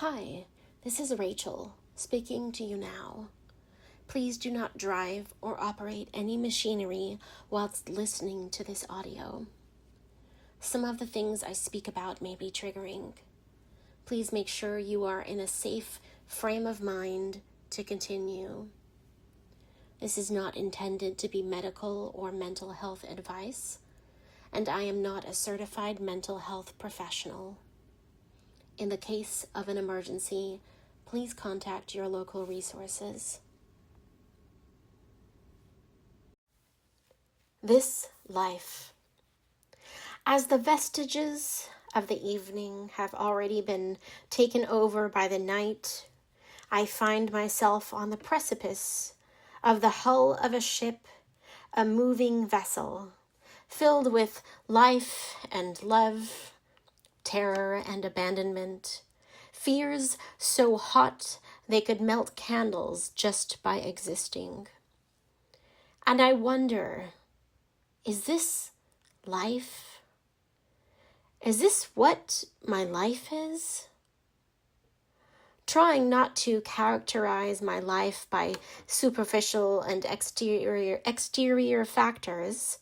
Hi, this is Rachel, speaking to you now. Please do not drive or operate any machinery whilst listening to this audio. Some of the things I speak about may be triggering. Please make sure you are in a safe frame of mind to continue. This is not intended to be medical or mental health advice, and I am not a certified mental health professional. In the case of an emergency, please contact your local resources. This life. As the vestiges of the evening have already been taken over by the night, I find myself on the precipice of the hull of a ship, a moving vessel, filled with life and love, terror and abandonment, fears so hot they could melt candles just by existing. And I wonder, is this life? Is this what my life is? Trying not to characterize my life by superficial and exterior factors,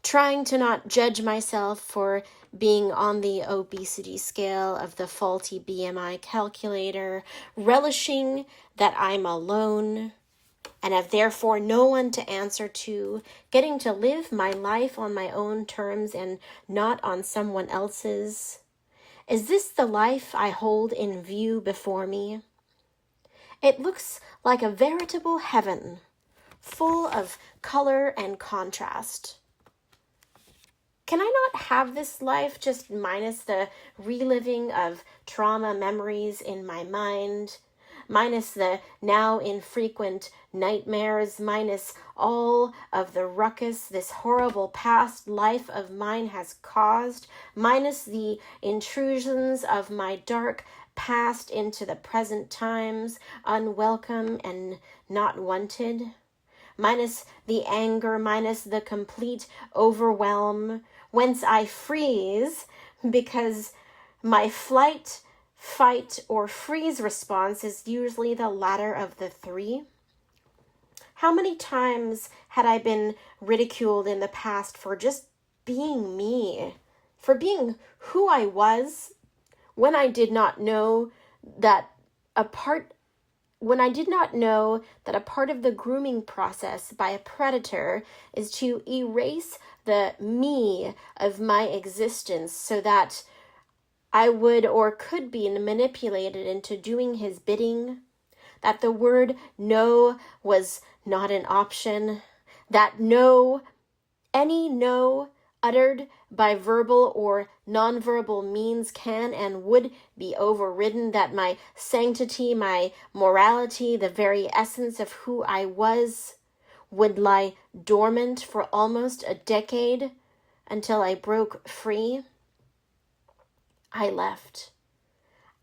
trying to not judge myself for being on the obesity scale of the faulty BMI calculator, relishing that I'm alone and have therefore no one to answer to, getting to live my life on my own terms and not on someone else's. Is this the life I hold in view before me? It looks like a veritable heaven, full of color and contrast. Can I not have this life just minus the reliving of trauma memories in my mind, minus the now infrequent nightmares, minus all of the ruckus this horrible past life of mine has caused, minus the intrusions of my dark past into the present times, unwelcome and not wanted, minus the anger, minus the complete overwhelm, whence I freeze because my flight, fight, or freeze response is usually the latter of the three. How many times had I been ridiculed in the past for just being me, for being who I was when I did not know that a part of the grooming process by a predator is to erase the me of my existence so that I would or could be manipulated into doing his bidding, that the word no was not an option, that any no uttered by verbal or nonverbal means can and would be overridden, that my sanctity, my morality, the very essence of who I was, would lie dormant for almost a decade until I broke free. I left.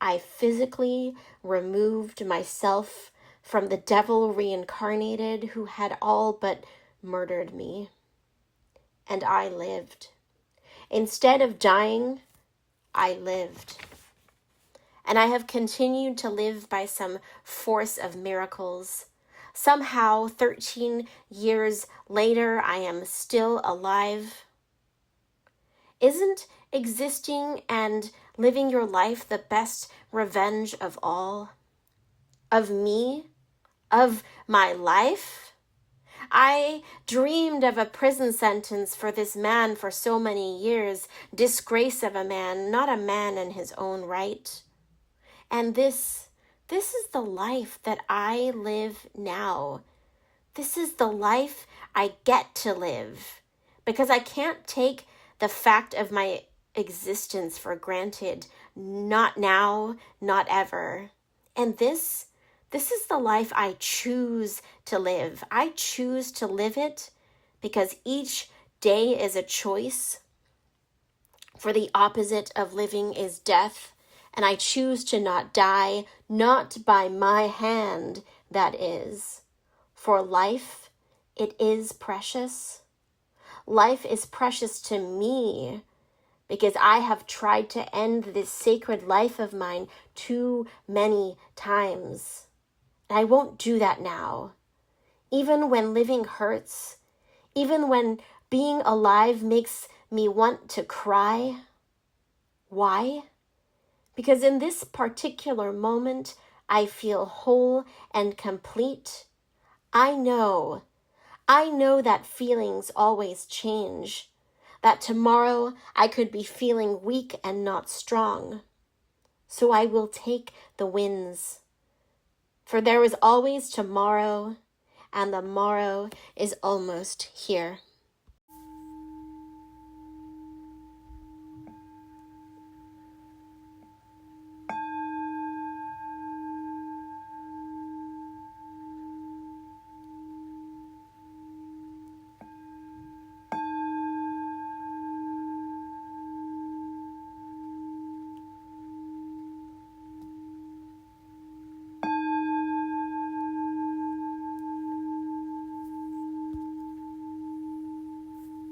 I physically removed myself from the devil reincarnated who had all but murdered me. And I lived. Instead of dying, I lived. And I have continued to live by some force of miracles. Somehow, 13 years later, I am still alive. Isn't existing and living your life the best revenge of all? Of me? Of my life? I dreamed of a prison sentence for this man for so many years, disgrace of a man, not a man in his own right. And this is the life that I live now. This is the life I get to live, because I can't take the fact of my existence for granted, not now, not ever. And this is the life I choose to live. I choose to live it because each day is a choice. For the opposite of living is death, and I choose to not die, not by my hand, that is. For life, it is precious. Life is precious to me because I have tried to end this sacred life of mine too many times. And I won't do that now. Even when living hurts, even when being alive makes me want to cry. Why? Because in this particular moment, I feel whole and complete. I know that feelings always change, that tomorrow I could be feeling weak and not strong. So I will take the wins. For there is always tomorrow, and the morrow is almost here.